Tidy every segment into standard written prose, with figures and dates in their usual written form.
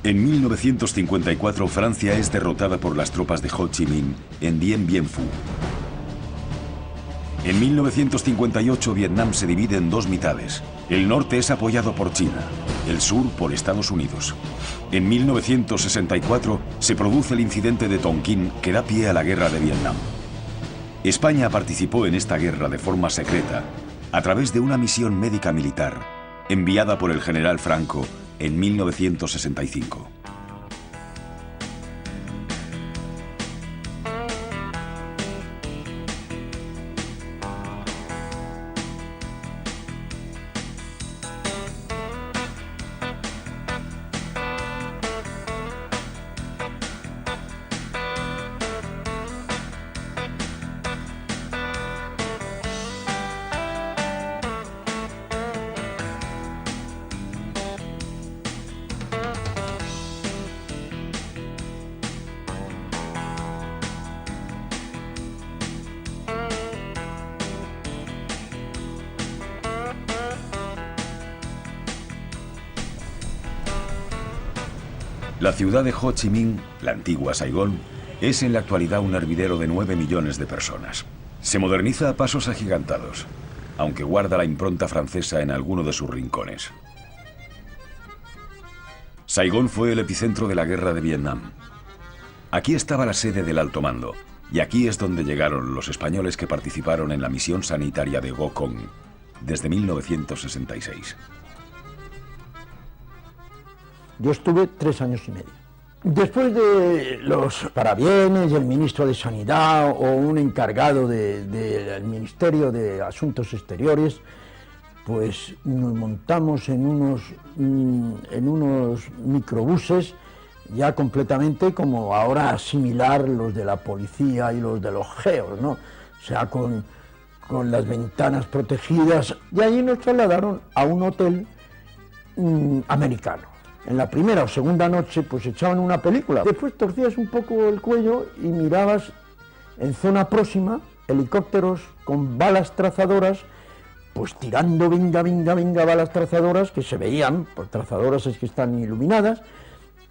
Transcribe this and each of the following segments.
En 1954, Francia es derrotada por las tropas de Ho Chi Minh en Dien Bien Phu. En 1958, Vietnam se divide en dos mitades. El norte es apoyado por China, el sur por Estados Unidos. En 1964 se produce el incidente de Tonkin que da pie a la guerra de Vietnam. España participó en esta guerra de forma secreta a través de una misión médica militar enviada por el general Franco en 1965. La ciudad de Ho Chi Minh, la antigua Saigón, es en la actualidad un hervidero de 9 millones de personas. Se moderniza a pasos agigantados, aunque guarda la impronta francesa en alguno de sus rincones. Saigón fue el epicentro de la guerra de Vietnam. Aquí estaba la sede del alto mando, y aquí es donde llegaron los españoles que participaron en la misión sanitaria de Go Cong desde 1966. Yo estuve 3 años y medio. Después de los parabienes, el ministro de Sanidad o un encargado del Ministerio de Asuntos Exteriores, pues nos montamos en unos microbuses ya completamente como ahora similar los de la policía y los de los GEOs, ¿no? O sea, con las ventanas protegidas, y allí nos trasladaron a un hotel americano. En la primera o segunda noche pues echaban una película, después torcías un poco el cuello y mirabas en zona próxima helicópteros con balas trazadoras, pues tirando venga balas trazadoras que se veían, por trazadoras es que están iluminadas,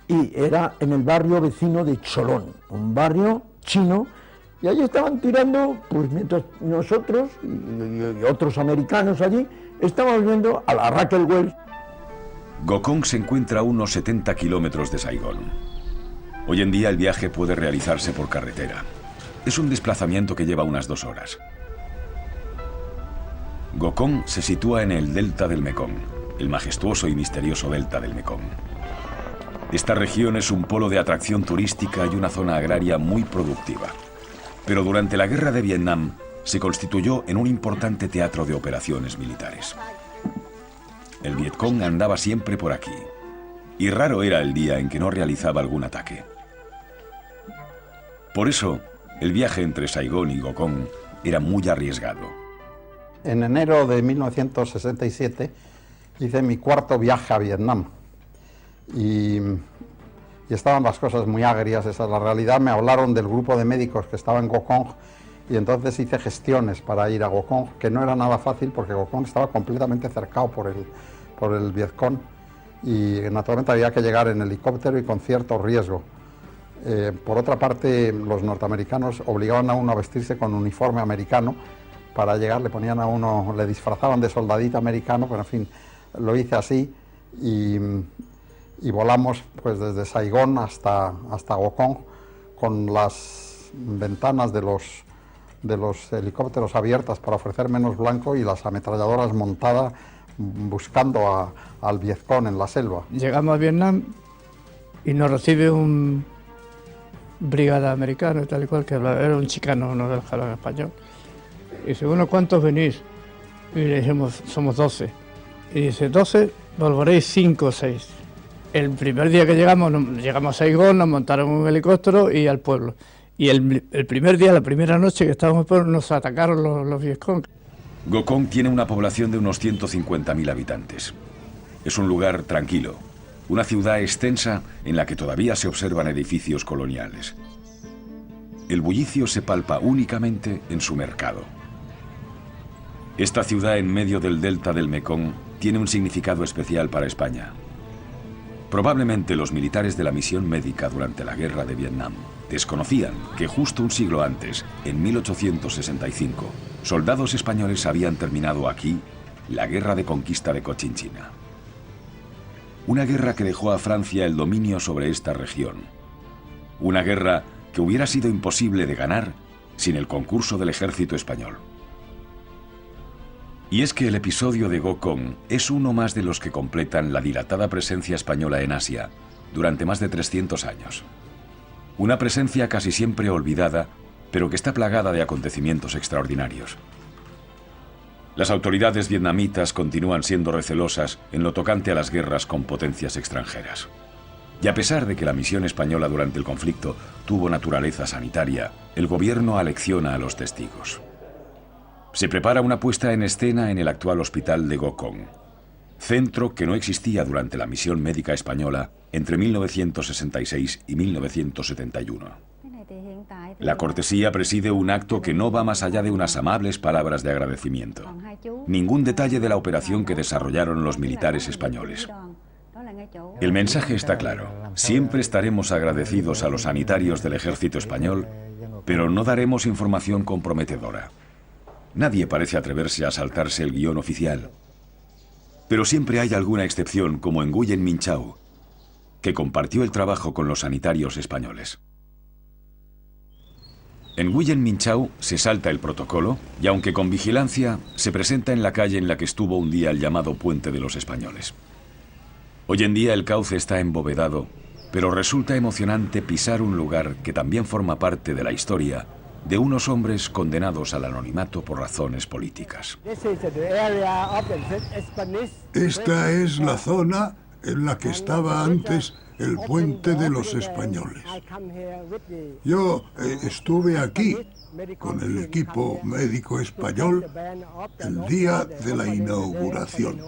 y era en el barrio vecino de Cholón, un barrio chino, y allí estaban tirando, pues mientras nosotros y otros americanos allí estábamos viendo a la Raquel Welch. Go Cong se encuentra a unos 70 kilómetros de Saigón. Hoy en día el viaje puede realizarse por carretera. Es un desplazamiento que lleva unas 2 horas. Go Cong se sitúa en el delta del Mekong, el majestuoso y misterioso delta del Mekong. Esta región es un polo de atracción turística y una zona agraria muy productiva. Pero durante la guerra de Vietnam se constituyó en un importante teatro de operaciones militares. El Vietcong andaba siempre por aquí, y raro era el día en que no realizaba algún ataque. Por eso, el viaje entre Saigón y Go Cong era muy arriesgado. En enero de 1967 hice mi 4º viaje a Vietnam, y estaban las cosas muy agrias, esa es la realidad. Me hablaron del grupo de médicos que estaba en Go Cong, y entonces hice gestiones para ir a Go Cong, que no era nada fácil porque Go Cong estaba completamente cercado por el Vietcong, y naturalmente había que llegar en helicóptero y con cierto riesgo. Por otra parte, los norteamericanos obligaban a uno a vestirse con uniforme americano para llegar, le ponían a uno, le disfrazaban de soldadito americano, pero en fin, lo hice así, y volamos pues desde Saigón hasta Go Cong con las ventanas de los helicópteros abiertas para ofrecer menos blanco y las ametralladoras montadas buscando al Vietcong en la selva. Llegamos a Vietnam y nos recibe un brigada americano, tal y cual, que era un chicano, no hablaba en español. Y dice, bueno, ¿cuántos venís? Y le dijimos, somos 12. Y dice, 12, volveréis 5 o 6. El primer día que llegamos a Saigón, nos montaron un helicóptero y al pueblo. Y el primer día, la primera noche que estábamos en el pueblo, nos atacaron los Vietcong. Go Cong tiene una población de unos 150.000 habitantes. Es un lugar tranquilo, una ciudad extensa en la que todavía se observan edificios coloniales. El bullicio se palpa únicamente en su mercado. Esta ciudad en medio del delta del Mekong tiene un significado especial para España. Probablemente los militares de la misión médica durante la guerra de Vietnam desconocían que justo un siglo antes, en 1865, soldados españoles habían terminado aquí la guerra de conquista de Cochinchina. Una guerra que dejó a Francia el dominio sobre esta región. Una guerra que hubiera sido imposible de ganar sin el concurso del ejército español. Y es que el episodio de Gokong es uno más de los que completan la dilatada presencia española en Asia durante más de 300 años. Una presencia casi siempre olvidada, pero que está plagada de acontecimientos extraordinarios. Las autoridades vietnamitas continúan siendo recelosas en lo tocante a las guerras con potencias extranjeras. Y a pesar de que la misión española durante el conflicto tuvo naturaleza sanitaria, el gobierno alecciona a los testigos. Se prepara una puesta en escena en el actual hospital de Gokong, centro que no existía durante la misión médica española entre 1966 y 1971. La cortesía preside un acto que no va más allá de unas amables palabras de agradecimiento. Ningún detalle de la operación que desarrollaron los militares españoles. El mensaje está claro. Siempre estaremos agradecidos a los sanitarios del ejército español, pero no daremos información comprometedora. Nadie parece atreverse a saltarse el guión oficial. Pero siempre hay alguna excepción, como en Nguyen Minh Chau, que compartió el trabajo con los sanitarios españoles. En Nguyen Minh Chau se salta el protocolo y, aunque con vigilancia, se presenta en la calle en la que estuvo un día el llamado Puente de los Españoles. Hoy en día el cauce está embovedado, pero resulta emocionante pisar un lugar que también forma parte de la historia de unos hombres condenados al anonimato por razones políticas. Esta es la zona en la que estaba antes el Puente de los Españoles. Yo estuve aquí con el equipo médico español el día de la inauguración.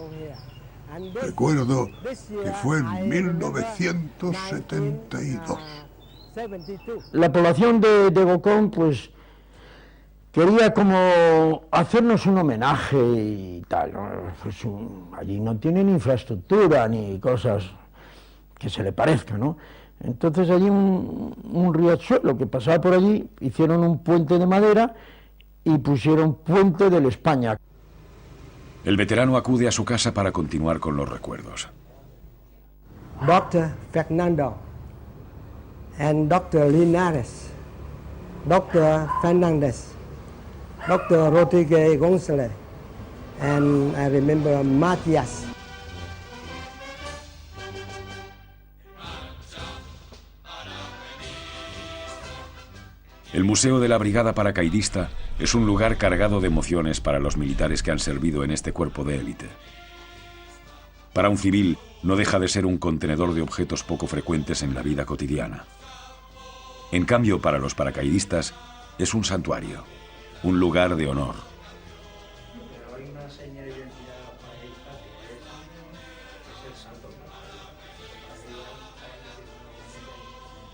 Recuerdo que fue en 1972. La población de Gokong pues quería como hacernos un homenaje y tal, ¿no? Pues allí no tienen infraestructura ni cosas que se le parezcan, ¿no? Entonces allí un riachuelo que pasaba por allí, hicieron un puente de madera y pusieron Puente de la España. El veterano acude a su casa para continuar con los recuerdos. Dr. Fernando and Dr. Linares, Dr. Fernandez, Dr. Rodriguez González, and I remember Matias. El Museo de la Brigada Paracaidista es un lugar cargado de emociones para los militares que han servido en este cuerpo de élite. Para un civil, no deja de ser un contenedor de objetos poco frecuentes en la vida cotidiana. En cambio, para los paracaidistas, es un santuario, un lugar de honor.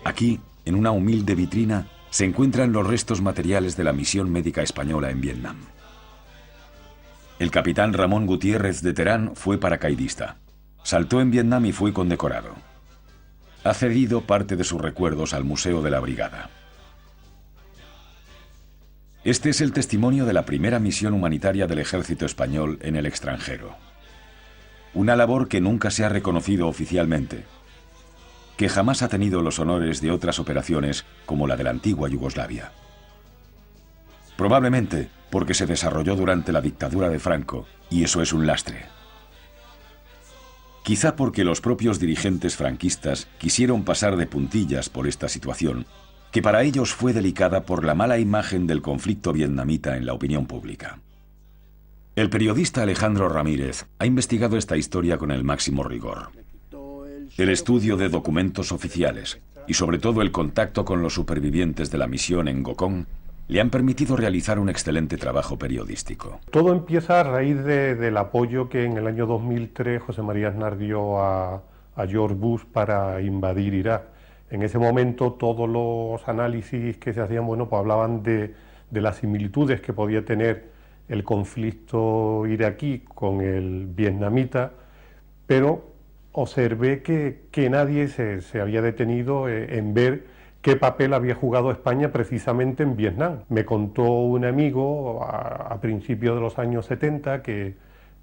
Aquí, en una humilde vitrina, se encuentran los restos materiales de la misión médica española en Vietnam. El capitán Ramón Gutiérrez de Terán fue paracaidista. Saltó en Vietnam y fue condecorado. Ha cedido parte de sus recuerdos al Museo de la Brigada. Este es el testimonio de la primera misión humanitaria del ejército español en el extranjero. Una labor que nunca se ha reconocido oficialmente, que jamás ha tenido los honores de otras operaciones como la de la antigua Yugoslavia. Probablemente porque se desarrolló durante la dictadura de Franco, y eso es un lastre. Quizá porque los propios dirigentes franquistas quisieron pasar de puntillas por esta situación, que para ellos fue delicada por la mala imagen del conflicto vietnamita en la opinión pública. El periodista Alejandro Ramírez ha investigado esta historia con el máximo rigor. El estudio de documentos oficiales y sobre todo el contacto con los supervivientes de la misión en Gokong le han permitido realizar un excelente trabajo periodístico. Todo empieza a raíz del apoyo que en el año 2003 José María Aznar dio a George Bush para invadir Irak. En ese momento todos los análisis que se hacían, bueno, pues hablaban de las similitudes que podía tener el conflicto iraquí con el vietnamita, pero observé que nadie se había detenido en ver qué papel había jugado España precisamente en Vietnam. Me contó un amigo a principios de los años 70 que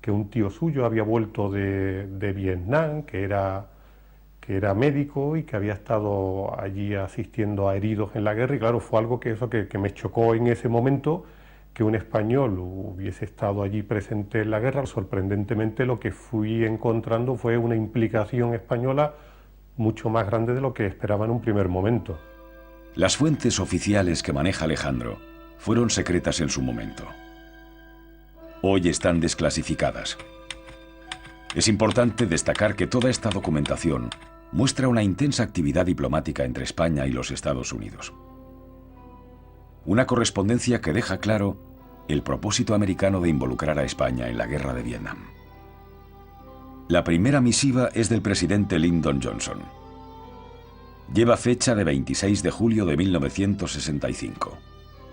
un tío suyo había vuelto de Vietnam, que era médico y que había estado allí asistiendo a heridos en la guerra, y claro, fue algo que me chocó en ese momento, que un español hubiese estado allí presente en la guerra. Sorprendentemente lo que fui encontrando fue una implicación española mucho más grande de lo que esperaba en un primer momento. Las fuentes oficiales que maneja Alejandro fueron secretas en su momento. Hoy están desclasificadas. Es importante destacar que toda esta documentación muestra una intensa actividad diplomática entre España y los Estados Unidos. Una correspondencia que deja claro el propósito americano de involucrar a España en la guerra de Vietnam. La primera misiva es del presidente Lyndon Johnson. Lleva fecha de 26 de julio de 1965.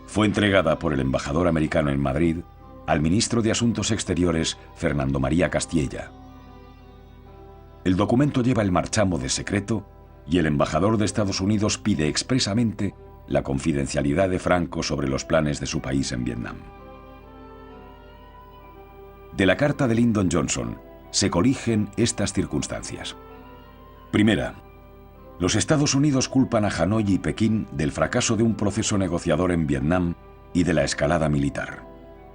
Fue entregada por el embajador americano en Madrid al ministro de Asuntos Exteriores, Fernando María Castiella. El documento lleva el marchamo de secreto y el embajador de Estados Unidos pide expresamente la confidencialidad de Franco sobre los planes de su país en Vietnam. De la carta de Lyndon Johnson se coligen estas circunstancias. Primera, los Estados Unidos culpan a Hanoi y Pekín del fracaso de un proceso negociador en Vietnam y de la escalada militar.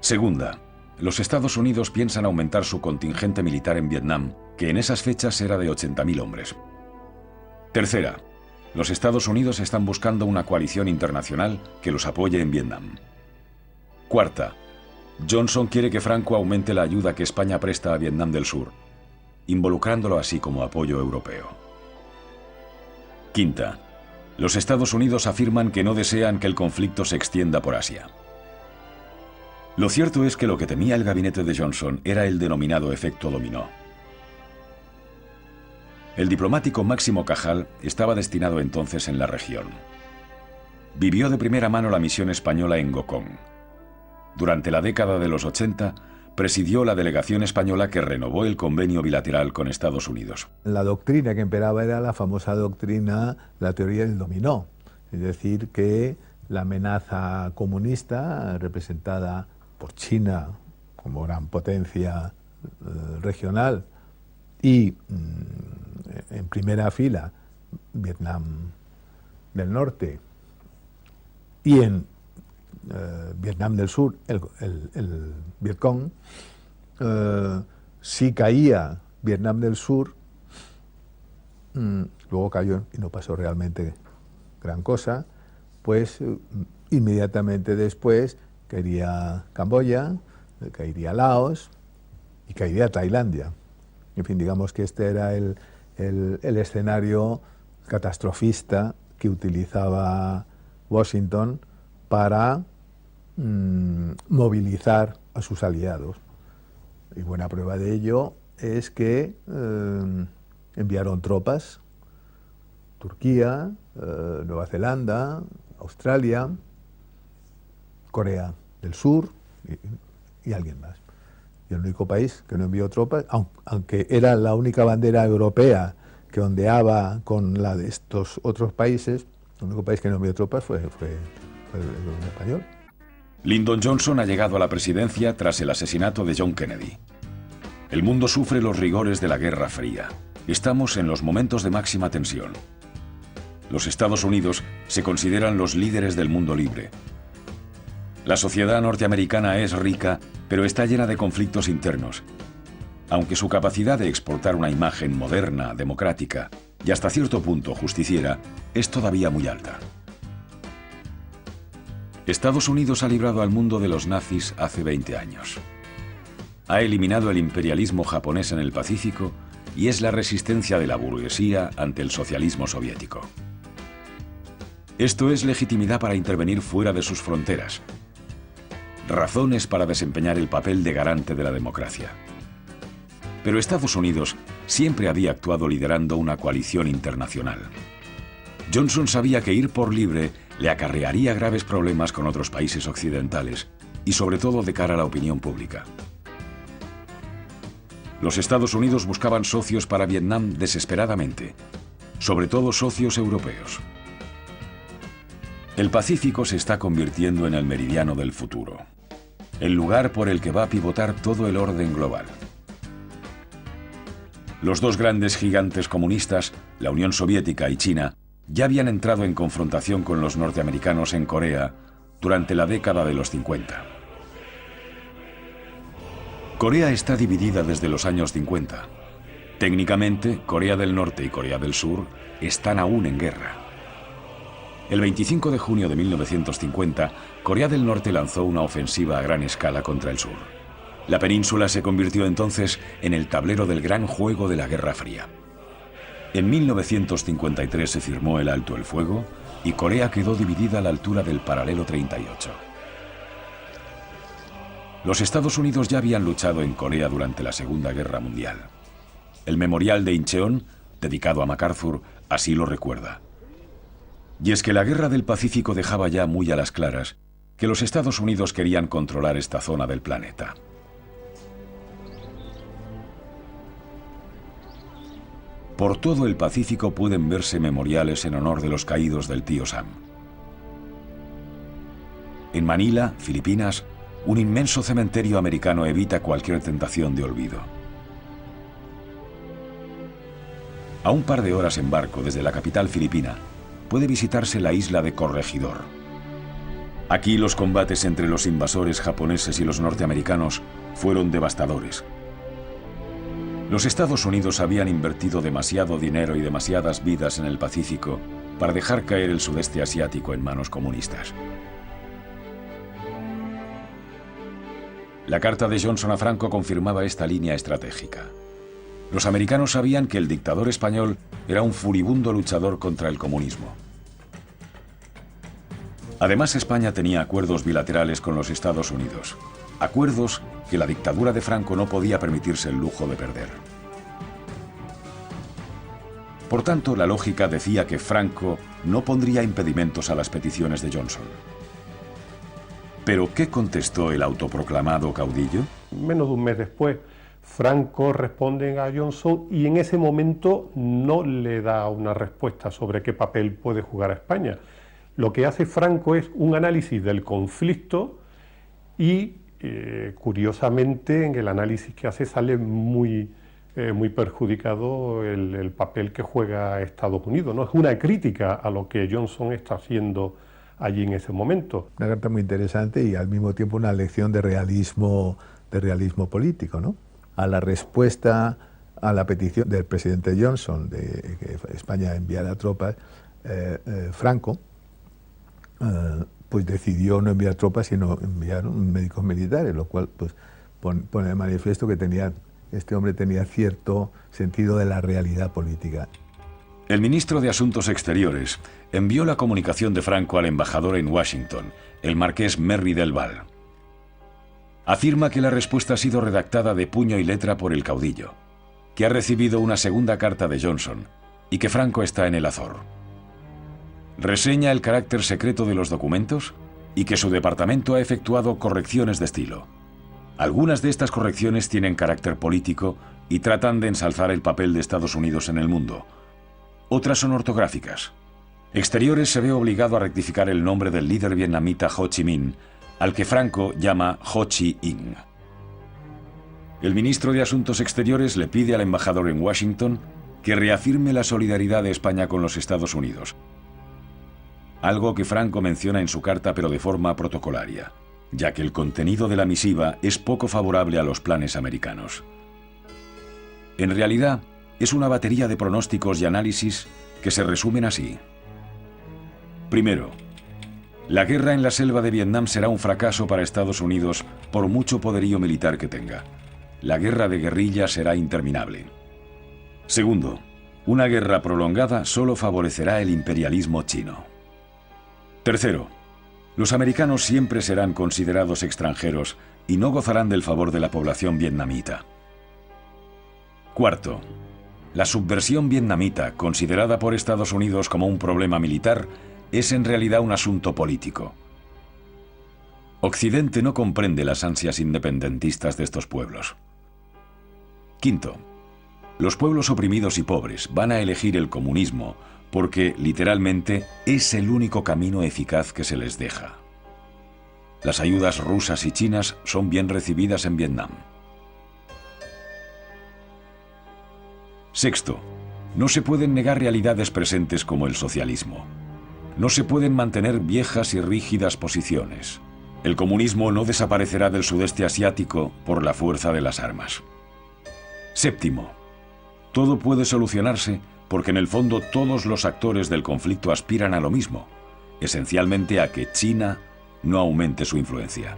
Segunda, los Estados Unidos piensan aumentar su contingente militar en Vietnam, que en esas fechas era de 80.000 hombres. Tercera, los Estados Unidos están buscando una coalición internacional que los apoye en Vietnam. Cuarta, Johnson quiere que Franco aumente la ayuda que España presta a Vietnam del Sur, involucrándolo así como apoyo europeo. Quinta, los Estados Unidos afirman que no desean que el conflicto se extienda por Asia. Lo cierto es que lo que temía el gabinete de Johnson era el denominado efecto dominó. El diplomático Máximo Cajal estaba destinado entonces en la región. Vivió de primera mano la misión española en Gokong. Durante la década de los 80, presidió la delegación española que renovó el convenio bilateral con Estados Unidos. La doctrina que imperaba era la famosa doctrina, la teoría del dominó, es decir, que la amenaza comunista representada por China como gran potencia regional y en primera fila Vietnam del Norte y en Vietnam del Sur el Vietcong, si caía Vietnam del Sur, luego cayó y no pasó realmente gran cosa, pues inmediatamente después caería Camboya, caería Laos y caería Tailandia. En fin, digamos que este era el escenario catastrofista que utilizaba Washington para movilizar a sus aliados. Y buena prueba de ello es que enviaron tropas, Turquía, Nueva Zelanda, Australia, Corea del Sur y alguien más. Y el único país que no envió tropas, aunque era la única bandera europea que ondeaba con la de estos otros países, el único país que no envió tropas fue el gobierno español. Lyndon Johnson ha llegado a la presidencia tras el asesinato de John Kennedy. El mundo sufre los rigores de la Guerra Fría. Estamos en los momentos de máxima tensión. Los Estados Unidos se consideran los líderes del mundo libre. La sociedad norteamericana es rica, pero está llena de conflictos internos. Aunque su capacidad de exportar una imagen moderna, democrática y hasta cierto punto justiciera es todavía muy alta. Estados Unidos ha librado al mundo de los nazis hace 20 años. Ha eliminado el imperialismo japonés en el Pacífico y es la resistencia de la burguesía ante el socialismo soviético. Esto es legitimidad para intervenir fuera de sus fronteras. Razones para desempeñar el papel de garante de la democracia. Pero Estados Unidos siempre había actuado liderando una coalición internacional. Johnson sabía que ir por libre le acarrearía graves problemas con otros países occidentales y sobre todo de cara a la opinión pública. Los Estados Unidos buscaban socios para Vietnam desesperadamente, sobre todo socios europeos. El Pacífico se está convirtiendo en el meridiano del futuro, el lugar por el que va a pivotar todo el orden global. Los dos grandes gigantes comunistas, la Unión Soviética y China, ya habían entrado en confrontación con los norteamericanos en Corea durante la década de los 50. Corea está dividida desde los años 50. Técnicamente, Corea del Norte y Corea del Sur están aún en guerra. El 25 de junio de 1950, Corea del Norte lanzó una ofensiva a gran escala contra el sur. La península se convirtió entonces en el tablero del gran juego de la Guerra Fría. En 1953 se firmó el alto el fuego y Corea quedó dividida a la altura del paralelo 38. Los Estados Unidos ya habían luchado en Corea durante la Segunda Guerra Mundial. El memorial de Incheon, dedicado a MacArthur, así lo recuerda. Y es que la Guerra del Pacífico dejaba ya muy a las claras que los Estados Unidos querían controlar esta zona del planeta. Por todo el Pacífico pueden verse memoriales en honor de los caídos del tío Sam. En Manila, Filipinas, un inmenso cementerio americano evita cualquier tentación de olvido. A un par de horas en barco desde la capital filipina, puede visitarse la isla de Corregidor. Aquí los combates entre los invasores japoneses y los norteamericanos fueron devastadores. Los Estados Unidos habían invertido demasiado dinero y demasiadas vidas en el Pacífico para dejar caer el sudeste asiático en manos comunistas. La carta de Johnson a Franco confirmaba esta línea estratégica. Los americanos sabían que el dictador español era un furibundo luchador contra el comunismo. Además, España tenía acuerdos bilaterales con los Estados Unidos, acuerdos que la dictadura de Franco no podía permitirse el lujo de perder. Por tanto, la lógica decía que Franco no pondría impedimentos a las peticiones de Johnson. ¿Pero qué contestó el autoproclamado caudillo? Menos de un mes después, Franco responde a Johnson y en ese momento no le da una respuesta sobre qué papel puede jugar a España. Lo que hace Franco es un análisis del conflicto y, curiosamente, en el análisis que hace sale muy perjudicado el papel que juega Estados Unidos, ¿no? Es una crítica a lo que Johnson está haciendo allí en ese momento. Una carta muy interesante y al mismo tiempo una lección de realismo político, ¿no? A la respuesta a la petición del presidente Johnson de que España enviara tropas, Franco pues decidió no enviar tropas sino enviar médicos militares, lo cual pues pone de manifiesto que este hombre tenía cierto sentido de la realidad política. El ministro de Asuntos Exteriores envió la comunicación de Franco al embajador en Washington, el marqués Merry del Val. Afirma que la respuesta ha sido redactada de puño y letra por el caudillo, que ha recibido una segunda carta de Johnson y que Franco está en el Azor. Reseña el carácter secreto de los documentos y que su departamento ha efectuado correcciones de estilo. Algunas de estas correcciones tienen carácter político y tratan de ensalzar el papel de Estados Unidos en el mundo. Otras son ortográficas. Exteriores se ve obligado a rectificar el nombre del líder vietnamita Ho Chi Minh, al que Franco llama Ho Chi Minh. El ministro de Asuntos Exteriores le pide al embajador en Washington que reafirme la solidaridad de España con los Estados Unidos, algo que Franco menciona en su carta pero de forma protocolaria, ya que el contenido de la misiva es poco favorable a los planes americanos. En realidad, es una batería de pronósticos y análisis que se resumen así. Primero, la guerra en la selva de Vietnam será un fracaso para Estados Unidos por mucho poderío militar que tenga. La guerra de guerrilla será interminable. Segundo, una guerra prolongada solo favorecerá el imperialismo chino. Tercero, los americanos siempre serán considerados extranjeros y no gozarán del favor de la población vietnamita. Cuarto, la subversión vietnamita, considerada por Estados Unidos como un problema militar, es en realidad un asunto político. Occidente no comprende las ansias independentistas de estos pueblos. Quinto, los pueblos oprimidos y pobres van a elegir el comunismo porque, literalmente, es el único camino eficaz que se les deja. Las ayudas rusas y chinas son bien recibidas en Vietnam. Sexto, no se pueden negar realidades presentes como el socialismo. No se pueden mantener viejas y rígidas posiciones. El comunismo no desaparecerá del sudeste asiático por la fuerza de las armas. Séptimo, todo puede solucionarse porque en el fondo todos los actores del conflicto aspiran a lo mismo, esencialmente a que China no aumente su influencia.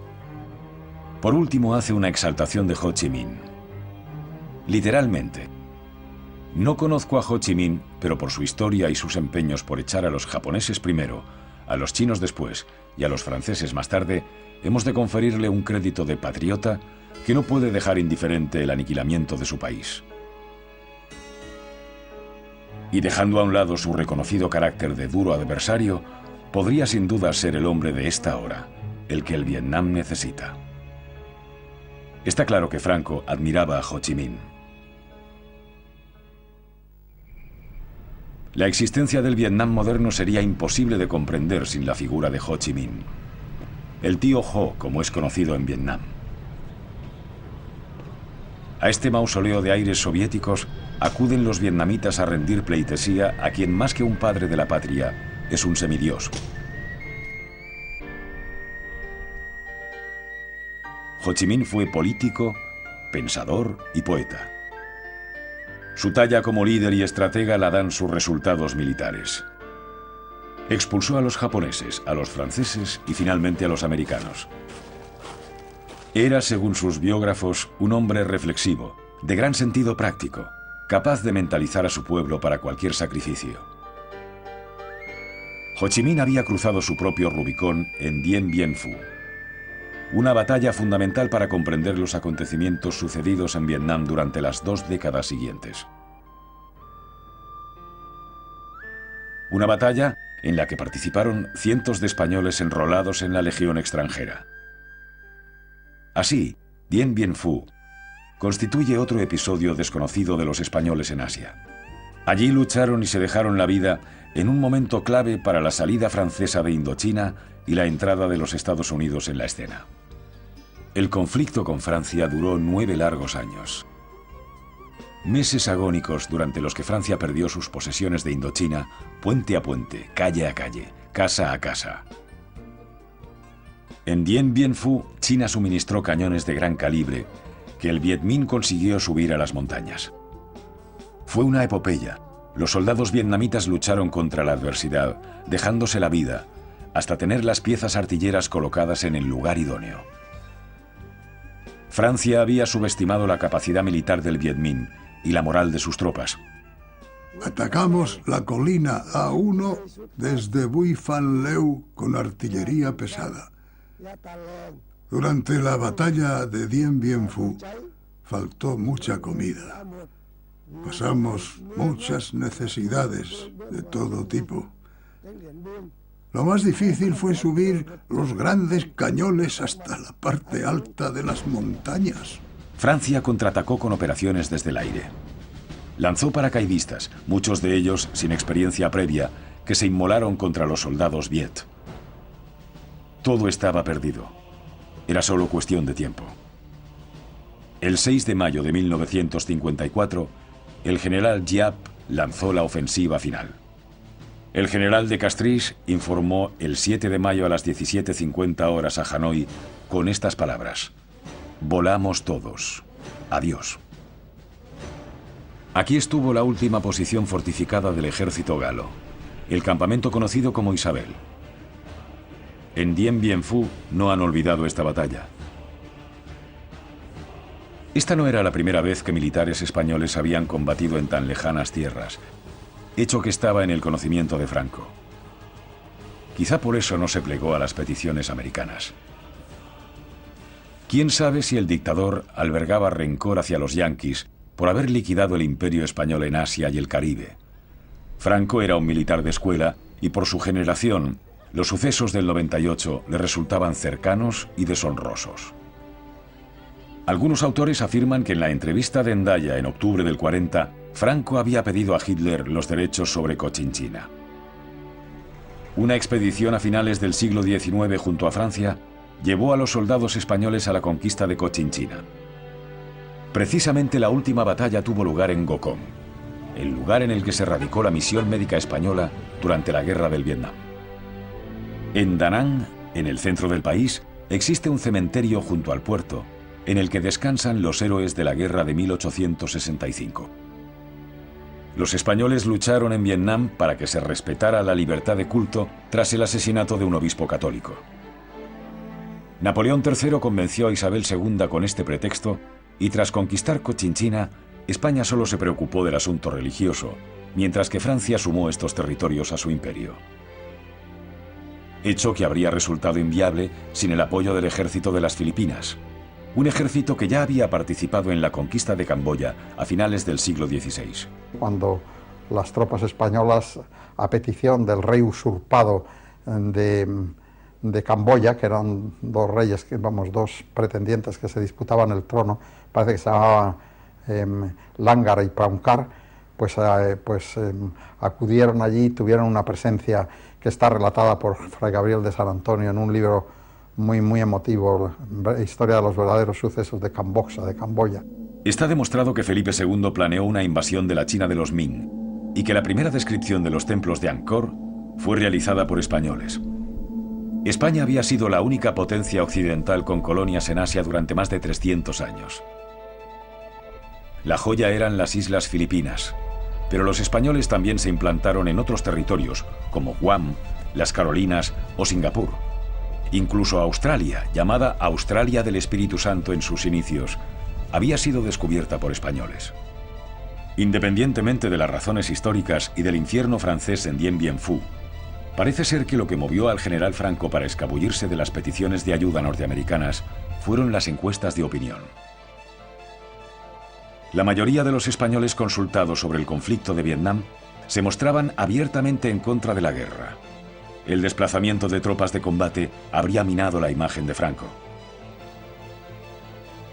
Por último, hace una exaltación de Ho Chi Minh. Literalmente, no conozco a Ho Chi Minh, pero por su historia y sus empeños por echar a los japoneses primero, a los chinos después y a los franceses más tarde, hemos de conferirle un crédito de patriota que no puede dejar indiferente el aniquilamiento de su país. Y dejando a un lado su reconocido carácter de duro adversario, podría sin duda ser el hombre de esta hora, el que el Vietnam necesita. Está claro que Franco admiraba a Ho Chi Minh. La existencia del Vietnam moderno sería imposible de comprender sin la figura de Ho Chi Minh, el tío Ho, como es conocido en Vietnam. A este mausoleo de aires soviéticos acuden los vietnamitas a rendir pleitesía a quien más que un padre de la patria es un semidios. Ho Chi Minh fue político, pensador y poeta. Su talla como líder y estratega la dan sus resultados militares. Expulsó a los japoneses, a los franceses y finalmente a los americanos. Era, según sus biógrafos, un hombre reflexivo, de gran sentido práctico, capaz de mentalizar a su pueblo para cualquier sacrificio. Ho Chi Minh había cruzado su propio Rubicón en Dien Bien Phu, una batalla fundamental para comprender los acontecimientos sucedidos en Vietnam durante las 2 décadas siguientes. Una batalla en la que participaron cientos de españoles enrolados en la Legión extranjera. Así, Dien Bien Phu constituye otro episodio desconocido de los españoles en Asia. Allí lucharon y se dejaron la vida en un momento clave para la salida francesa de Indochina y la entrada de los Estados Unidos en la escena. El conflicto con Francia duró 9 largos años. Meses agónicos durante los que Francia perdió sus posesiones de Indochina, puente a puente, calle a calle, casa a casa. En Dien Bien Phu, China suministró cañones de gran calibre que el Viet Minh consiguió subir a las montañas. Fue una epopeya. Los soldados vietnamitas lucharon contra la adversidad, dejándose la vida, hasta tener las piezas artilleras colocadas en el lugar idóneo. Francia había subestimado la capacidad militar del Viet Minh y la moral de sus tropas. Atacamos la colina A1 desde Bui Phan Leu con artillería pesada. Durante la batalla de Dien Bien Phu faltó mucha comida. Pasamos muchas necesidades de todo tipo. Lo más difícil fue subir los grandes cañones hasta la parte alta de las montañas. Francia contraatacó con operaciones desde el aire. Lanzó paracaidistas, muchos de ellos sin experiencia previa, que se inmolaron contra los soldados viet. Todo estaba perdido. Era solo cuestión de tiempo. El 6 de mayo de 1954, el general Giap lanzó la ofensiva final. El general de Castries informó el 7 de mayo a las 17:50 horas a Hanoi con estas palabras: volamos todos. Adiós. Aquí estuvo la última posición fortificada del ejército galo, el campamento conocido como Isabel. En Dien Bien Phu no han olvidado esta batalla. Esta no era la primera vez que militares españoles habían combatido en tan lejanas tierras, hecho que estaba en el conocimiento de Franco. Quizá por eso no se plegó a las peticiones americanas. ¿Quién sabe si el dictador albergaba rencor hacia los yanquis por haber liquidado el imperio español en Asia y el Caribe? Franco era un militar de escuela y por su generación, los sucesos del 98 le resultaban cercanos y deshonrosos. Algunos autores afirman que en la entrevista de Hendaya en octubre del 40, Franco había pedido a Hitler los derechos sobre Cochinchina. Una expedición a finales del siglo XIX junto a Francia llevó a los soldados españoles a la conquista de Cochinchina. Precisamente la última batalla tuvo lugar en Gokong, el lugar en el que se radicó la misión médica española durante la Guerra del Vietnam. En Da Nang, en el centro del país, existe un cementerio junto al puerto, en el que descansan los héroes de la guerra de 1865. Los españoles lucharon en Vietnam para que se respetara la libertad de culto tras el asesinato de un obispo católico. Napoleón III convenció a Isabel II con este pretexto y tras conquistar Cochinchina, España solo se preocupó del asunto religioso, mientras que Francia sumó estos territorios a su imperio. Hecho que habría resultado inviable sin el apoyo del ejército de las Filipinas, un ejército que ya había participado en la conquista de Camboya a finales del siglo XVI. Cuando las tropas españolas, a petición del rey usurpado de Camboya, que eran dos reyes, dos pretendientes que se disputaban el trono, parece que se llamaban Langar y Prauncar, acudieron allí y tuvieron una presencia que está relatada por Fray Gabriel de San Antonio en un libro muy emotivo, Historia de los verdaderos sucesos de Camboya. Está demostrado que Felipe II planeó una invasión de la China de los Ming y que la primera descripción de los templos de Angkor fue realizada por españoles. España había sido la única potencia occidental con colonias en Asia durante más de 300 años. La joya eran las Islas Filipinas, pero los españoles también se implantaron en otros territorios, como Guam, las Carolinas o Singapur. Incluso Australia, llamada Australia del Espíritu Santo en sus inicios, había sido descubierta por españoles. Independientemente de las razones históricas y del infierno francés en Dien Bien Phu, parece ser que lo que movió al general Franco para escabullirse de las peticiones de ayuda norteamericanas fueron las encuestas de opinión. La mayoría de los españoles consultados sobre el conflicto de Vietnam se mostraban abiertamente en contra de la guerra. El desplazamiento de tropas de combate habría minado la imagen de Franco.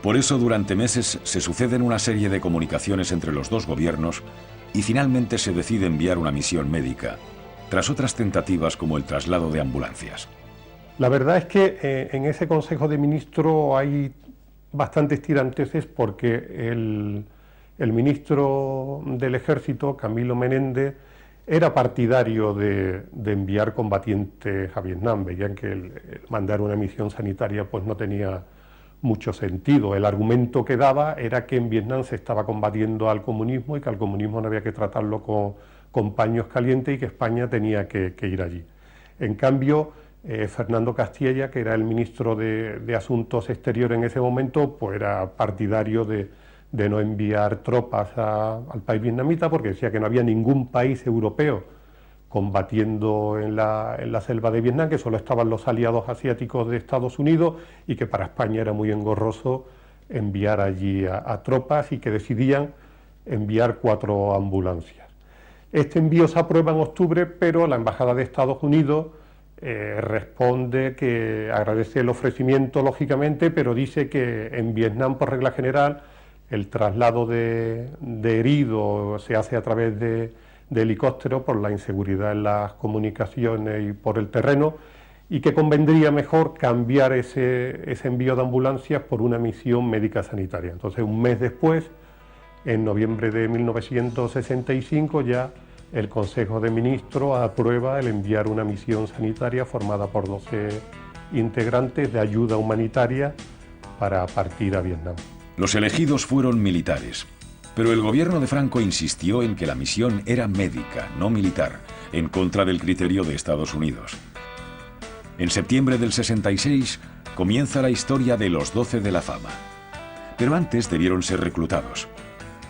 Por eso, durante meses se suceden una serie de comunicaciones entre los dos gobiernos y finalmente se decide enviar una misión médica, tras otras tentativas como el traslado de ambulancias. La verdad es que en ese Consejo de Ministros hay bastantes tiranteses porque el ministro del Ejército, Camilo Menéndez, era partidario de enviar combatientes a Vietnam. Veían que el mandar una misión sanitaria pues no tenía mucho sentido. El argumento que daba era que en Vietnam se estaba combatiendo al comunismo y que al comunismo no había que tratarlo con paños calientes y que España tenía que ir allí. En cambio, Fernando Castilla, que era el ministro de Asuntos Exteriores en ese momento, pues era partidario de no enviar tropas al país vietnamita porque decía que no había ningún país europeo combatiendo en la selva de Vietnam, que solo estaban los aliados asiáticos de Estados Unidos y que para España era muy engorroso enviar allí a tropas y que decidían enviar 4 ambulancias. Este envío se aprueba en octubre, pero la Embajada de Estados Unidos responde que agradece el ofrecimiento, lógicamente, pero dice que en Vietnam, por regla general, el traslado de heridos se hace a través de helicóptero por la inseguridad en las comunicaciones y por el terreno, y que convendría mejor cambiar ese envío de ambulancias por una misión médica sanitaria. Entonces, un mes después, en noviembre de 1965, ya el Consejo de Ministros aprueba el enviar una misión sanitaria formada por 12 integrantes de ayuda humanitaria para partir a Vietnam. Los elegidos fueron militares, pero el gobierno de Franco insistió en que la misión era médica, no militar, en contra del criterio de Estados Unidos. En septiembre del 66 comienza la historia de los 12 de la fama. Pero antes debieron ser reclutados.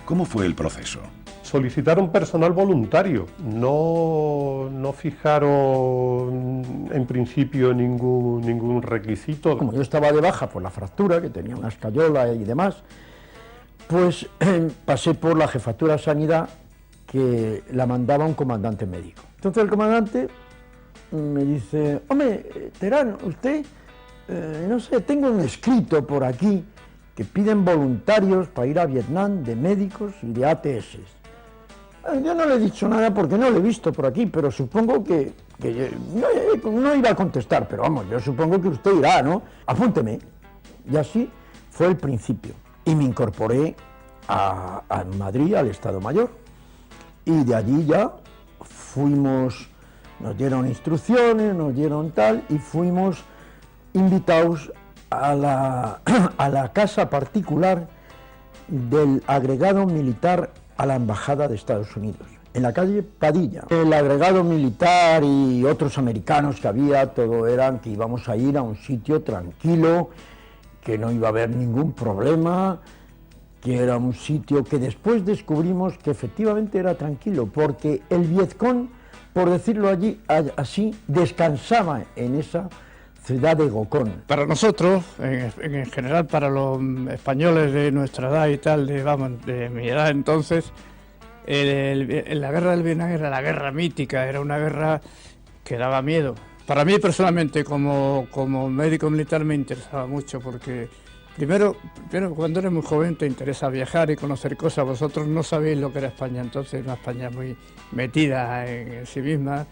¿Cómo fue el proceso? Solicitaron personal voluntario, no fijaron en principio ningún requisito. Como yo estaba de baja por la fractura, que tenía una escayola y demás, pues pasé por la jefatura de sanidad, que la mandaba un comandante médico. Entonces el comandante me dice: hombre, Terán, usted, no sé, tengo un escrito por aquí que piden voluntarios para ir a Vietnam de médicos y de ATS. Yo no le he dicho nada porque no lo he visto por aquí, pero supongo que no iba a contestar, pero vamos, yo supongo que usted irá, ¿no? Apúnteme. Y así fue el principio. Y me incorporé a Madrid, al Estado Mayor. Y de allí ya fuimos, nos dieron instrucciones, nos dieron tal, y fuimos invitados a la casa particular del agregado militar a la Embajada de Estados Unidos, en la calle Padilla. El agregado militar y otros americanos que había, todo eran que íbamos a ir a un sitio tranquilo, que no iba a haber ningún problema, que era un sitio que después descubrimos que efectivamente era tranquilo, porque el Vietcong, por decirlo así, descansaba en esa ciudad de Gokong. Para nosotros, en general para los españoles de nuestra edad y tal, de mi edad entonces, la guerra del Vietnam era la guerra mítica, era una guerra que daba miedo. Para mí personalmente, como médico militar, me interesaba mucho porque primero cuando eres muy joven te interesa viajar y conocer cosas. Vosotros no sabéis lo que era España entonces, una España muy metida en sí misma.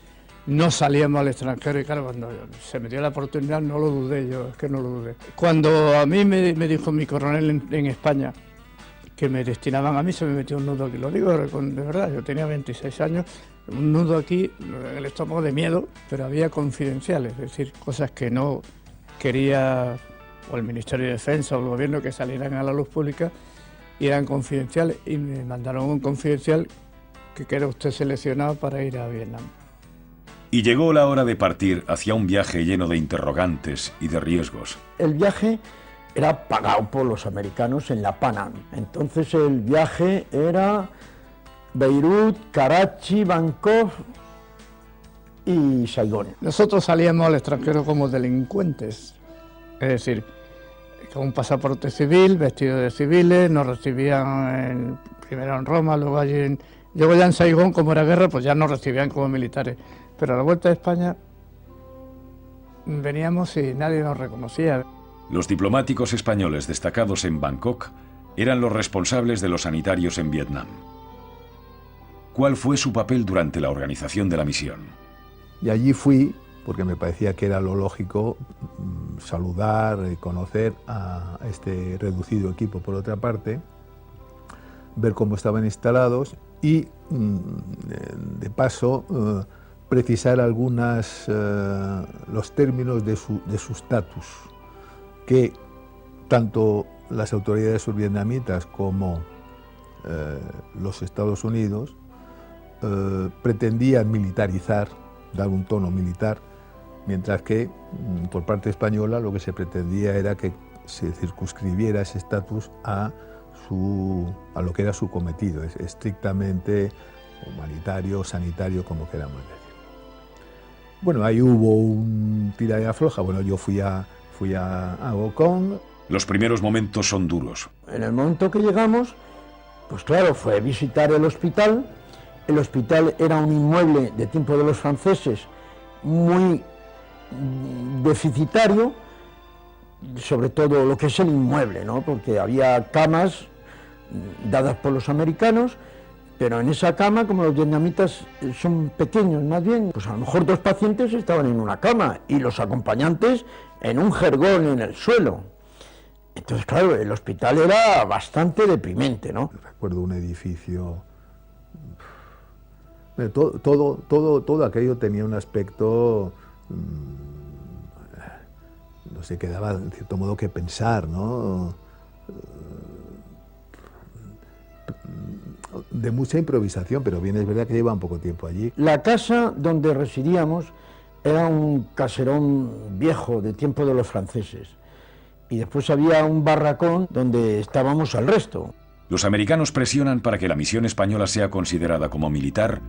No salíamos al extranjero y claro, cuando se me dio la oportunidad no lo dudé, es que no lo dudé. Cuando a mí me dijo mi coronel en España que me destinaban a mí, se me metió un nudo aquí, lo digo de verdad, yo tenía 26 años, un nudo aquí en el estómago de miedo, pero había confidenciales, es decir, cosas que no quería o el Ministerio de Defensa o el gobierno que salieran a la luz pública y eran confidenciales y me mandaron un confidencial que queda usted seleccionado para ir a Vietnam. Y llegó la hora de partir hacia un viaje lleno de interrogantes y de riesgos. El viaje era pagado por los americanos en la Pan Am. Entonces el viaje era Beirut, Karachi, Bangkok y Saigón. Nosotros salíamos al extranjero como delincuentes, es decir, con un pasaporte civil, vestidos de civiles, nos recibían primero en Roma, luego allí luego ya en Saigón, como era guerra, pues ya nos recibían como militares. Pero a la vuelta de España veníamos y nadie nos reconocía. Los diplomáticos españoles destacados en Bangkok eran los responsables de los sanitarios en Vietnam. ¿Cuál fue su papel durante la organización de la misión? Y allí fui, porque me parecía que era lo lógico, saludar y conocer a este reducido equipo por otra parte, ver cómo estaban instalados y, de paso, precisar los términos de su estatus, que tanto las autoridades survietnamitas como los Estados Unidos pretendían militarizar, dar un tono militar, mientras que por parte española lo que se pretendía era que se circunscribiera ese estatus a lo que era su cometido, estrictamente humanitario, sanitario, como queramos decir. Bueno, ahí hubo un tira y afloja. Bueno, yo fui a Gokong. Los primeros momentos son duros. En el momento que llegamos, pues claro, fue visitar el hospital. El hospital era un inmueble de tiempo de los franceses muy deficitario, sobre todo lo que es el inmueble, ¿no? Porque había camas dadas por los americanos, pero en esa cama, como los vietnamitas son pequeños más bien, pues a lo mejor 2 pacientes estaban en una cama y los acompañantes en un jergón en el suelo. Entonces, claro, el hospital era bastante deprimente, ¿no? Recuerdo un edificio... Todo aquello tenía un aspecto... no sé, que daba en cierto modo que pensar, ¿no? De mucha improvisación, pero bien es verdad que lleva un poco tiempo allí. La casa donde residíamos era un caserón viejo de tiempo de los franceses y después había un barracón donde estábamos al resto. Los americanos presionan para que la misión española sea considerada como militar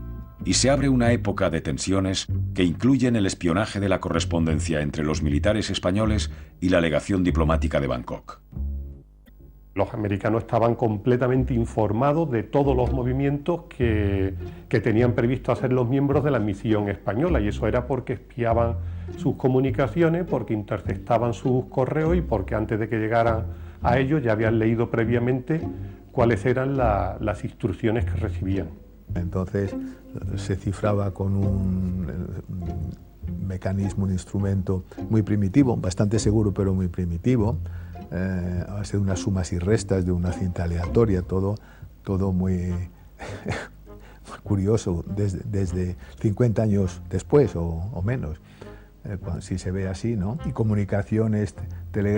y se abre una época de tensiones que incluyen el espionaje de la correspondencia entre los militares españoles y la legación diplomática de Bangkok. Los americanos estaban completamente informados de todos los movimientos que tenían previsto hacer los miembros de la misión española, y eso era porque espiaban sus comunicaciones, porque interceptaban sus correos y porque antes de que llegaran a ellos, ya habían leído previamente cuáles eran las instrucciones que recibían. Entonces se cifraba con un mecanismo, un instrumento muy primitivo, bastante seguro pero muy primitivo, a base de unas sumas y restas, de una cinta aleatoria, todo muy curioso desde 50 años después o menos, si se ve así, ¿no? Y comunicaciones,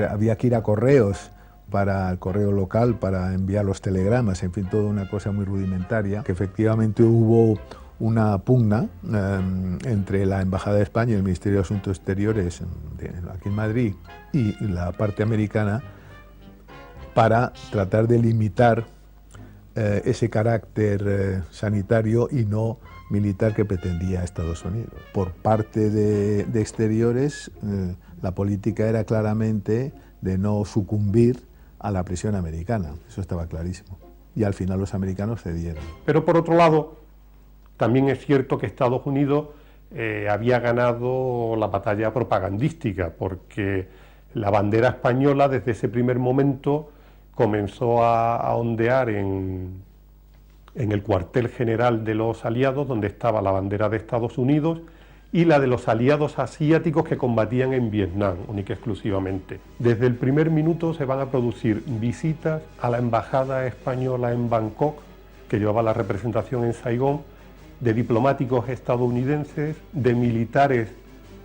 había que ir a correos, para el correo local, para enviar los telegramas, en fin, toda una cosa muy rudimentaria, que efectivamente hubo una pugna entre la Embajada de España y el Ministerio de Asuntos Exteriores aquí en Madrid y la parte americana para tratar de limitar ese carácter sanitario y no militar que pretendía Estados Unidos. Por parte de Exteriores, la política era claramente de no sucumbir a la presión americana, eso estaba clarísimo. Y al final los americanos cedieron. Pero por otro lado, también es cierto que Estados Unidos había ganado la batalla propagandística, porque la bandera española desde ese primer momento comenzó a ondear en el cuartel general de los aliados, donde estaba la bandera de Estados Unidos y la de los aliados asiáticos que combatían en Vietnam, única y exclusivamente. Desde el primer minuto se van a producir visitas a la embajada española en Bangkok, que llevaba la representación en Saigón, de diplomáticos estadounidenses, de militares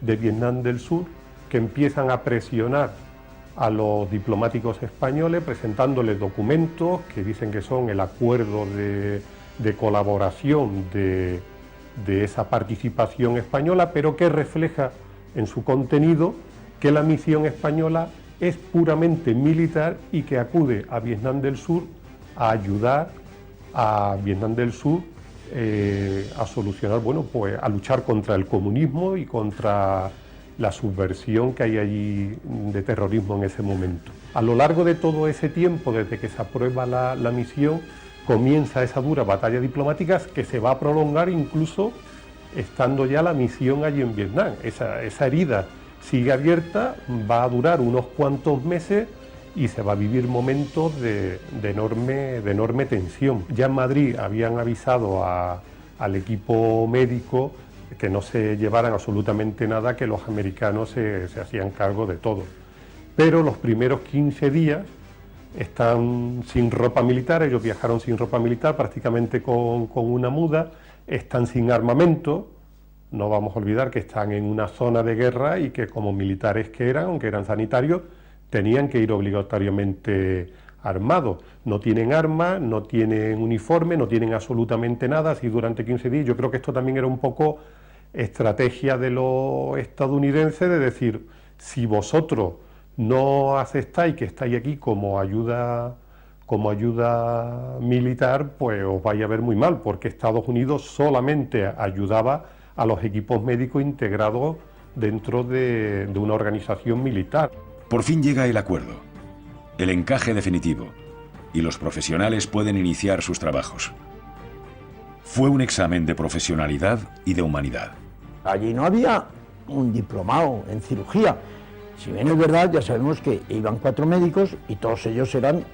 de Vietnam del Sur, que empiezan a presionar a los diplomáticos españoles, presentándoles documentos que dicen que son el acuerdo de colaboración de esa participación española, pero que refleja en su contenido que la misión española es puramente militar y que acude a Vietnam del Sur a ayudar a Vietnam del Sur a solucionar, pues a luchar contra el comunismo y contra la subversión que hay allí de terrorismo en ese momento. A lo largo de todo ese tiempo, desde que se aprueba la misión, comienza esa dura batalla diplomática que se va a prolongar incluso estando ya la misión allí en Vietnam. Esa herida sigue abierta, va a durar unos cuantos meses y se va a vivir momentos de enorme tensión. Ya en Madrid habían avisado al equipo médico que no se llevaran absolutamente nada, que los americanos se hacían cargo de todo. Pero los primeros 15 días están sin ropa militar, ellos viajaron sin ropa militar, prácticamente con una muda, están sin armamento, no vamos a olvidar que están en una zona de guerra y que como militares que eran, aunque eran sanitarios, tenían que ir obligatoriamente armados. No tienen armas, no tienen uniforme, no tienen absolutamente nada, así durante 15 días. Yo creo que esto también era un poco estrategia de los estadounidenses de decir, si vosotros no aceptáis que estáis aquí como ayuda militar, pues os vais a ver muy mal, porque Estados Unidos solamente ayudaba a los equipos médicos integrados dentro de una organización militar. Por fin llega el acuerdo, el encaje definitivo, y los profesionales pueden iniciar sus trabajos. Fue un examen de profesionalidad y de humanidad. Allí no había un diplomado en cirugía. Si bien es verdad, ya sabemos que iban 4 médicos y todos ellos eran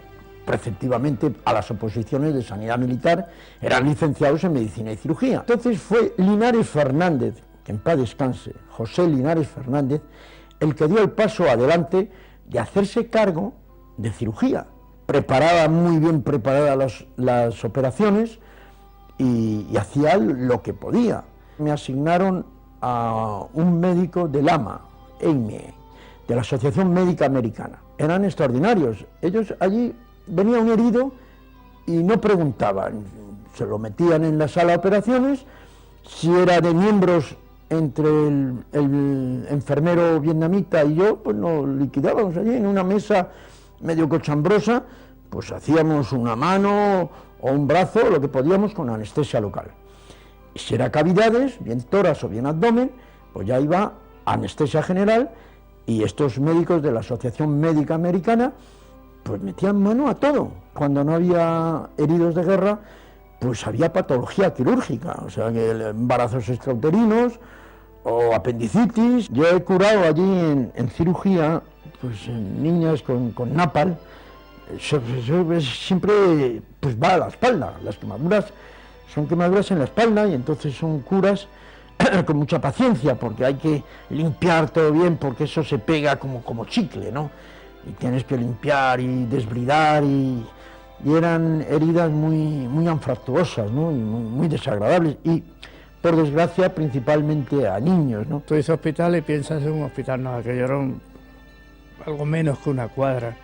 preceptivamente a las oposiciones de sanidad militar, eran licenciados en medicina y cirugía. Entonces fue Linares Fernández, que en paz descanse, José Linares Fernández, el que dio el paso adelante de hacerse cargo de cirugía. Preparaba muy bien preparadas las operaciones y hacía lo que podía. Me asignaron a un médico del AMA, EIME, de la Asociación Médica Americana. Eran extraordinarios. Ellos allí venía un herido y no preguntaban, se lo metían en la sala de operaciones, si era de miembros entre el enfermero vietnamita y yo, pues nos liquidábamos allí en una mesa medio cochambrosa, pues hacíamos una mano o un brazo, lo que podíamos con anestesia local. Y si era cavidades, bien tórax o bien abdomen, pues ya iba anestesia general y estos médicos de la Asociación Médica Americana pues metían mano a todo. Cuando no había heridos de guerra, pues había patología quirúrgica, o sea, que embarazos extrauterinos o apendicitis. Yo he curado allí en cirugía, pues en niñas con nápal, siempre pues va a la espalda. Las quemaduras son quemaduras en la espalda y entonces son curas con mucha paciencia, porque hay que limpiar todo bien, porque eso se pega como chicle, ¿no? Y tienes que limpiar y desbridar, y eran heridas muy anfractuosas, ¿no? Y muy desagradables, y por desgracia principalmente a niños, ¿no? Tú dices hospital y piensas en un hospital, no, aquello era algo menos que una cuadra.